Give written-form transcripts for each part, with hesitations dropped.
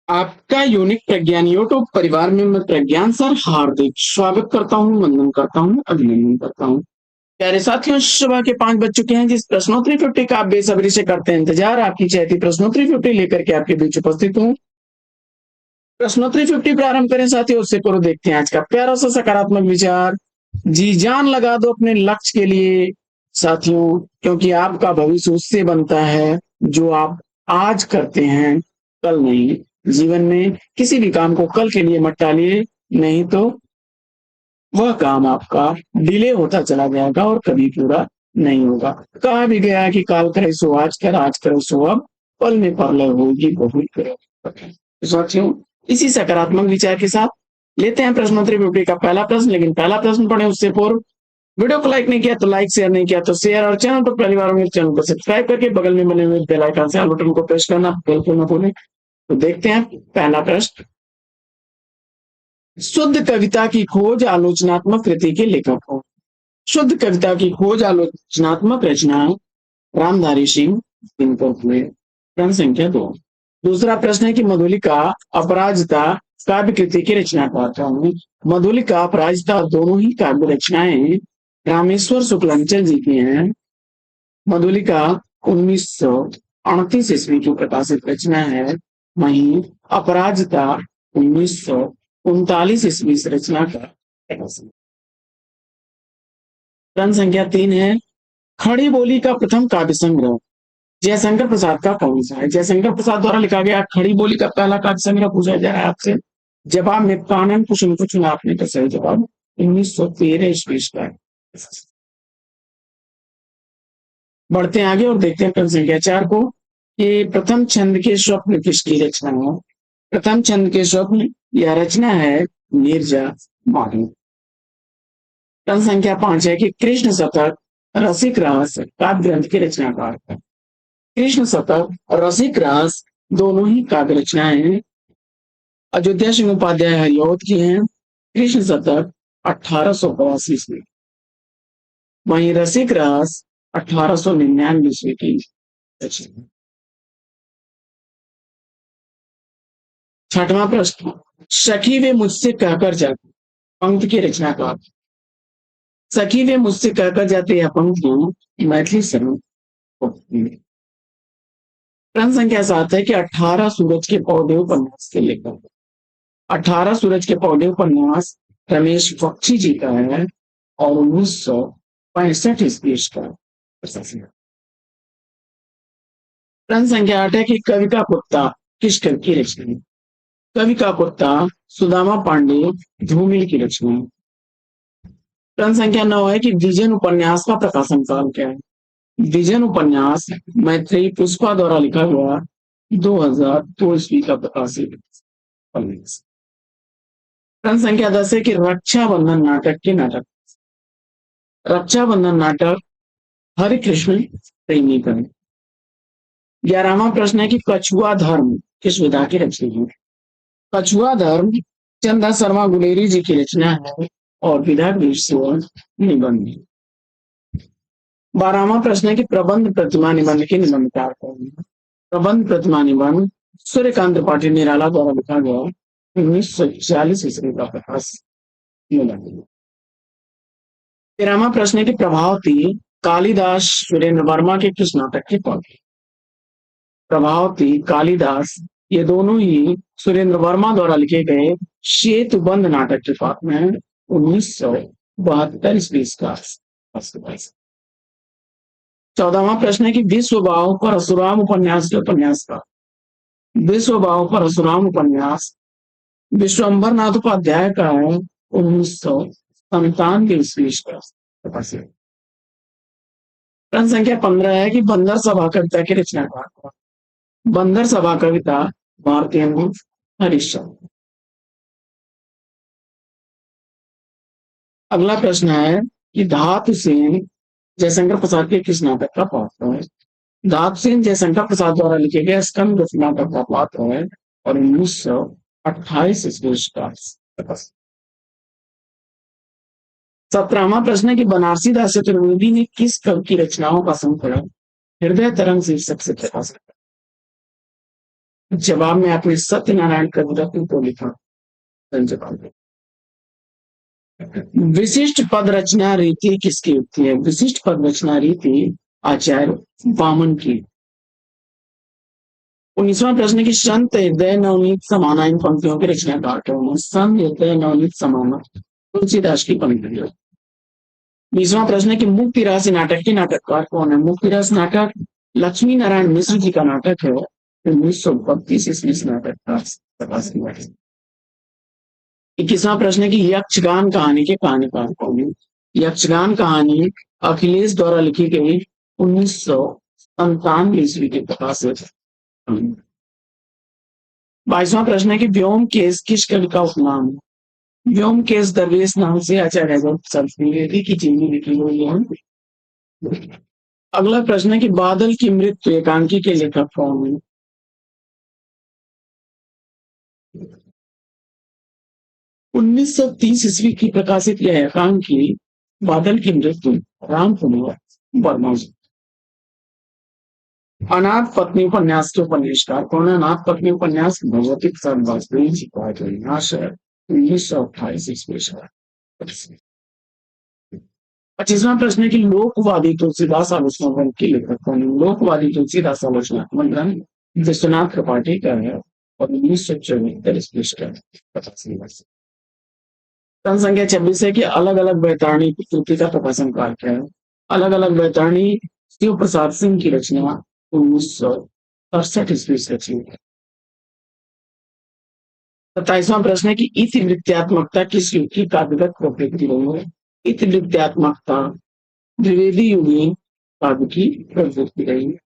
आपका यूनिक प्रज्ञान यूट्यूब परिवार में मैं प्रज्ञान सर हार्दिक स्वागत करता हूँ, वंदन करता हूँ, अभिनंदन करता हूँ। प्यारे साथियों, सुबह के 5 बज चुके हैं। जिस प्रश्नोत्तरी 50 का आप बेसब्री से करते हैं इंतजार, आपकी चहती प्रश्नोत्तरी 50 लेकर के आपके बीच उपस्थित हूँ। प्रश्नोत्तरी 50 प्रारंभ करें साथियों, उससे पूर्व देखते हैं आज का प्यारा सा सकारात्मक विचार। जी जान लगा दो अपने लक्ष्य के लिए साथियों, क्योंकि आपका भविष्य उससे बनता है जो आप आज करते हैं, कल नहीं। जीवन में किसी भी काम को कल के लिए मत टालिए, नहीं तो वह काम आपका डिले होता चला जाएगा और कभी पूरा नहीं होगा। कहा भी गया है कि काल करे सो आज करे सो अब, पल में परलय होगी बहुत करे। तो साथियों, इसी सकारात्मक विचार के साथ लेते हैं प्रश्नोत्तरी वीडियो का पहला प्रश्न। लेकिन पहला प्रश्न पढ़े उससे पूर्व वीडियो को लाइक नहीं किया तो लाइक, शेयर नहीं किया तो शेयर, और चैनल पर पहली बार होंगे चैनल को सब्सक्राइब करके बगल में बने हुए बेल आइकन से ऑल बटन को प्रेस करना बिल्कुल न भूलें। तो देखते हैं पहला प्रश्न। शुद्ध कविता की खोज आलोचनात्मक कृति के लेखक हो। शुद्ध कविता की खोज आलोचनात्मक रचना रामधारी सिंह दिनकर हुए। प्रश्न संख्या 2। दूसरा प्रश्न है कि मधुलिका अपराजिता काव्य कृति की रचनाकार कौन है। मधुलिका अपराजिता दोनों ही काव्य रचनाएं रामेश्वर शुक्लांचल जी की हैं। मधुलिका 1938 ईस्वी की प्रकाशित रचना है, वहीं अपराजिता 1939 ईस्वी से रचना का प्रकाशन। प्रश्न संख्या 3 है, खड़ी बोली का प्रथम काव्य संग्रह जयशंकर प्रसाद का कौन सा है। जयशंकर प्रसाद द्वारा लिखा गया खड़ी बोली का पहला काव्य संग्रह पूछा जा रहा है आपसे। जवाब में कानन कुसुम को चुना आपने, तो सही जवाब 1913 ईस्वी का। बढ़ते हैं आगे और देखते हैं प्रश्न संख्या 4 को कि प्रथम छंद के स्वप्न किसकी रचना है। प्रथम छंद के स्वप्न यह रचना है नीरजा माही। प्रश्न संख्या 5 है कि कृष्ण शतक रसिक रस काव्य ग्रंथ के रचनाकार है। कृष्ण शतक और रसिक रस दोनों ही काव्य रचनाएं हैं, अयोध्या सिंह उपाध्याय हरिऔध की हैं। कृष्ण शतक 1882 ईस्वी, वहीं रसिक रस 1899 ईस्वी की रचना। छठवां प्रश्न, सखी वे मुझसे कहकर जाते पंक्ति की रचनाकार। सखी वे मुझसे कहकर जाते यह पंक्तियां मैथिली शरण। प्रश्न संख्या 7 है कि 18 सूरज के पौधे उपन्यास के लेखक। 18 सूरज के पौधे उपन्यास रमेश बख्शी जी का है और 1965 ईस्वी का प्रकाशन। प्रश्न संख्या 8 है कि कवि का कुत्ता किस कवि की रचना है। कवि का कुत्ता सुदामा पांडे धूमिल की रचना है। प्रश्न संख्या 9 है कि विजन उपन्यास का प्रकाशन काल क्या है। विजन उपन्यास मैत्रेयी पुष्पा द्वारा लिखा गया 2002 ईस्वी का प्रकाशित उपन्यास। प्रश्न संख्या 10 है कि रक्षाबंधन नाटक के नाटक। रक्षाबंधन नाटक हरे कृष्ण प्रेमी का। 11वां प्रश्न है कि कछुआ धर्म किस विधा की रचना है। कछुआ धर्म चंदा शर्मा गुलेरी जी की रचना है और विधा निबंध। 12वां प्रश्न है कि प्रबंध प्रतिमा निबंध के निबंधकार कौन है। प्रबंध प्रतिमा निबंध सूर्यकांत त्रिपाठी निराला द्वारा लिखा गया 1940 ईस्वी का प्रकाश। 13वां प्रश्न है कि प्रभावती कालिदास सुरेंद्र वर्मा के किस नाटक के पौधे। प्रभावती कालिदास ये दोनों ही सुरेंद्र वर्मा द्वारा लिखे गए सेतुबंध नाटक के पाठ में 1972 ईस्वी का। 14वां प्रश्न है कि विश्व बाहु पर असुराम उपन्यास के उपन्यास का। विश्व बाहु पर असुराम उपन्यास विश्वम्भर नाथ उपाध्याय का है 1997 ईस्वी का। प्रश्न संख्या 15 है कि बंदर सभा कविता की रचनाकार कौन। बंदर सभा कविता भारतीय हरिश्चंद्र। अगला प्रश्न है कि धातु सेन जयशंकर प्रसाद के किस नाटक का पात्र है। धातु सेन जयशंकर प्रसाद द्वारा लिखे गए स्कंद नाटक का पात्र है और 1928 ईस्वी का। 17वां प्रश्न है कि बनारसी दास चतुर्वेदी ने किस कवि की रचनाओं का संकलन हृदय तरंग शीर्षक से प्रकाशित। जवाब में आपने सत्यनारायण कविरत्न को लिखा। जवाब विशिष्ट पद रचना रीति किसकी होती है? विशिष्ट पद रचना रीति आचार्य वामन की। 19वां प्रश्न की संत हृदय नवनीत समाना इन पंक्तियों के रचनाकार कौन है? संत हृदय नवनीत समाना तुलसीदास की पंक्ति है। 20वां प्रश्न है कि मुक्ति राशि नाटक के नाटककार कौन है? मुक्ति राशि नाटक लक्ष्मी नारायण मिश्र जी का नाटक है। 1932 ईस्वी इस नाटक का प्रकाशन हुआ है। 21वां प्रश्न है कि यक्षगान कहानी के कहानीकार कौन है? यक्षगान कहानी अखिलेश द्वारा लिखी गई 1997 ईस्वी के प्रकाशित। 22वां प्रश्न है कि व्योमकेश किस कवि का उपनाम है? व्योमकेश दरवेश नाम से आचार्य द्विवेदी की जीवनी लिखी हुई है। अगला प्रश्न है कि बादल की मृत्यु एकांकी के लेखक कौन है? 1930 ईस्वी की प्रकाशित यह एकांकी बादल की मृत्यु राम कुमार वर्मा। अनाथ पत्नी उपन्यास के उपन्यासकार कौन है? अनाथ पत्नी उपन्यास भगवती प्रसाद वाजपेयी जी का जो विनाश है 1928 ईस्वी से। 25वां प्रश्न है कि लोकवादी तुलसीदास आलोचना ग्रंथ के लेखक कौन है? लोकवादी तुलसीदास आलोचना ग्रंथ विश्वनाथ त्रिपाठी का है और 1974 ईस्वी का प्रकाशन हुआ। प्रश्न संख्या 26 है कि अलग अलग बैतारणी की कृति का प्रकाशन काल क्या है? अलग अलग बैतारणी शिव प्रसाद सिंह की रचना 1968 ईस्वी से रची है। 27वां प्रश्न है कि इतिवृत्तात्मकता किस युग की काव्यगत प्रवृत्ति रही है? इतिवृत्तात्मकता द्विवेदी युगीन काव्य की प्रवृत्ति रही है।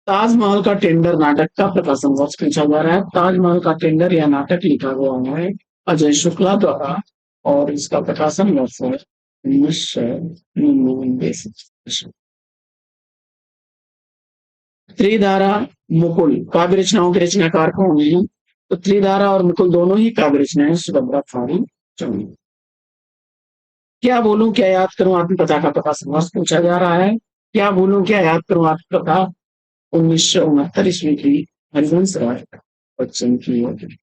ताजमहल का टेंडर नाटक का प्रकाशन वर्ष पूछा जा रहा है। ताजमहल का टेंडर यह नाटक लिखा गया है अजय शुक्ला द्वारा और इसका प्रकाशन वर्ष है 1999। त्रिधारा मुकुल काव्य रचनाओं के रचनाकार कौन है? तो त्रिधारा और मुकुल दोनों ही काव्य रचनाएं सुभद्रा फाड़ी चौनी। क्या बोलूं क्या याद करूं आत्मकथा का प्रकाशन वर्ष पूछा जा रहा है। क्या बोलूं क्या याद करूं आत्मकथा 1969 ईस्वी की हरिवंश राय बच्चन की होगी।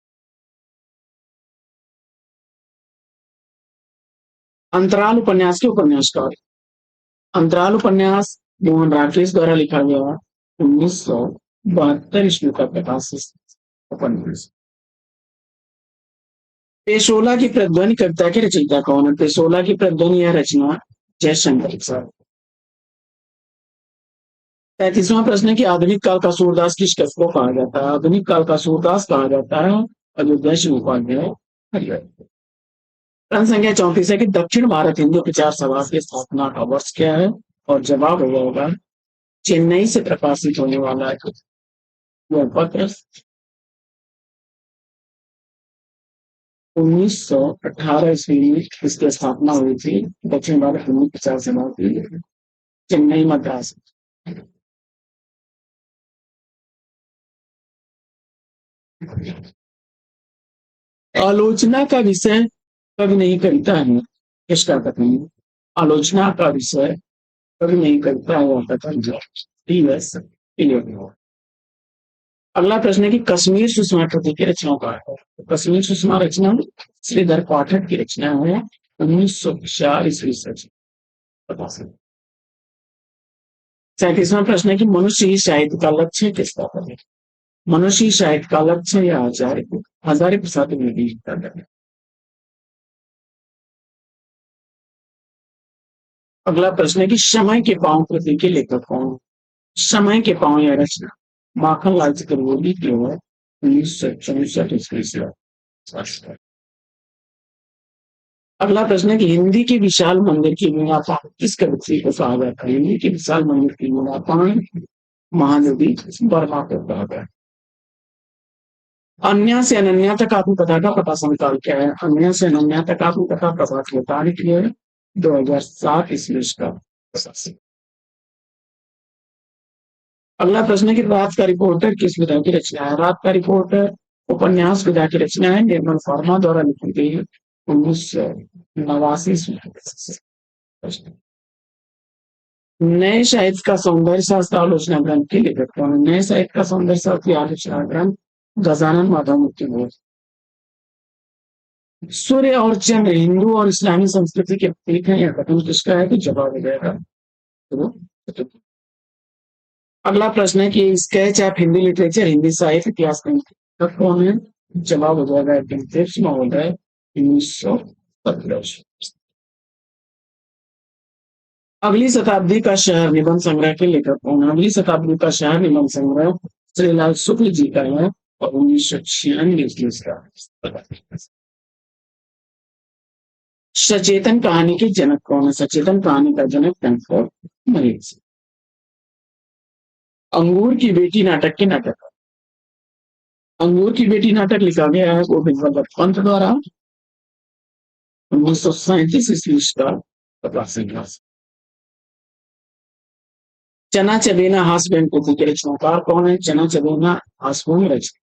अंतराल उपन्यास के उपन्यासकार। अंतराल उपन्यास मोहन राकेश द्वारा लिखा गया 1972 ईस्वी का प्रकाशित उपन्यास। पेशोला की प्रतिध्वनि कविता के रचयिता कौन है? पेशोला की प्रतिध्वनि यह रचना जयशंकर प्रसाद। 35वां प्रश्न है कि आधुनिक काल का सूरदास किस कवि को कहा जाता है? आधुनिक काल का सूरदास कहा जाता है अयोध्या शिव उपाध्याय हरिहर। प्रश्न संख्या 34 है कि दक्षिण भारत हिंदू प्रचार सभा की स्थापना का वर्ष क्या है? और जवाब होगा चेन्नई से प्रकाशित होने वाला है यह पत्र 1918 ईस्वी में इसकी स्थापना हुई थी। दक्षिण भारत हिंदू प्रचार सभा की चेन्नई मद्रास। आलोचना का विषय कभी नहीं करता है किसका कथन? आलोचना का विषय कभी नहीं करता है कथन जो अगला प्रश्न है कि कश्मीर सुषमा कृति की रचनाओं का है। तो कश्मीर सुषमा रचना श्रीधर पाठक की रचना है 1904 ईस्वी से। 37वां प्रश्न है कि मनुष्य ही साहित्य का लक्ष्य किसका है? मनुष्य ही साहित्य का लक्ष्य या आचार्य हजारी प्रसाद द्विवेदी का है। अगला प्रश्न है कि समय के पांव कृति के लेखक कौन? समय के पांव या रचना माखनलाल चतुर्वेदी की है 1964 ईस्वी से। अगला प्रश्न है कि हिंदी के विशाल मंदिर की वीणापान किस कवि को कहा जाता है? हिंदी के विशाल मंदिर की वीणापान महानदी वर्मा को कहा गया। अन्य से अनन्या तक आत्मकथा का प्रकाशन काल क्या है? अन्य से अनन्या तक आत्मकथा प्रकाश की तारीख है 2007 ईस्वी का प्रकाशन। अगला प्रश्न है कि रात का रिपोर्टर किस विधा की रचना है? रात का रिपोर्टर उपन्यास विधा की रचना है निर्मल वर्मा द्वारा लिखी गई 1989 ईस्वी। नए साहित्य का सौंदर्य शास्त्र आलोचना ग्रंथ के लेखक कौन है? नए साहित्य का सौंदर्य शास्त्र आलोचना ग्रंथ गजानन माधव मूर्ति घोष। सूर्य और चंद्र हिंदू और इस्लामी संस्कृति के प्रतीक हैं, यह कथन किसका है? तो जवाब हो जाएगा तो अगला प्रश्न है कि sketch of Hindi literature, Hindi साहित्य इतिहास का लेखक कौन है? जवाब हो जाएगा वेंकटेश महोदय, 1917। अगली शताब्दी का शहर निबंध संग्रह के लेखक कौन है? अगली शताब्दी का शहर निबंध संग्रह श्रीलाल शुक्ल जी का है और 1996 की इसका। सचेतन कहानी के जनक कौन है? सचेतन कहानी का जनक टैंफोर्ड मरीज। अंगूर की बेटी नाटक के नाटक। अंगूर की बेटी नाटक लिखा गया है गोविंद वल्लभ पंत द्वारा, 1937 ईस्वी का प्रकाशन हुआ। चना चबेना हास्यव्यंग पोथी के रचनाकार कौन है? चना चबेना हास्यव्यंग रचना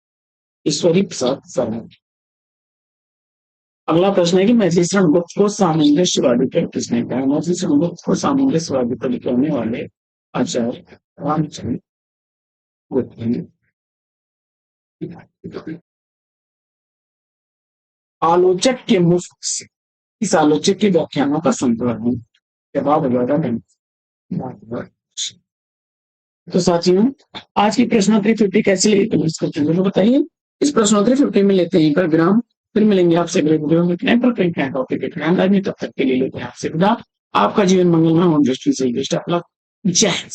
ईश्वरी प्रसाद शर्मा। अगला प्रश्न है कि मैथिली शरण गुप्त को सामंजस्यवादी कर किसने कहा? मैथिली शरण गुप्त को सामंजस्यवादी पर लिखने वाले आचार्य रामचंद्र गुप्त हैं। आलोचक के मुफ्त इस आलोचक के व्याख्यानों का संकलन है। जवाब होगा नहीं। तो साथियों, आज की प्रश्नोत्तरी 50 कैसी लगी कमेंट्स करके जरूर बताइए। इस प्रश्नोत्तरी 50 में लेते हैं पर विराम, फिर मिलेंगे आपसे अगले वीडियो में नए पर कई टॉपिक के ध्यान। तब तक के लिए लेते हैं आपसे विदा। आपका जीवन मंगलमय हो, दृष्टि से दृष्टि। जय हिंद।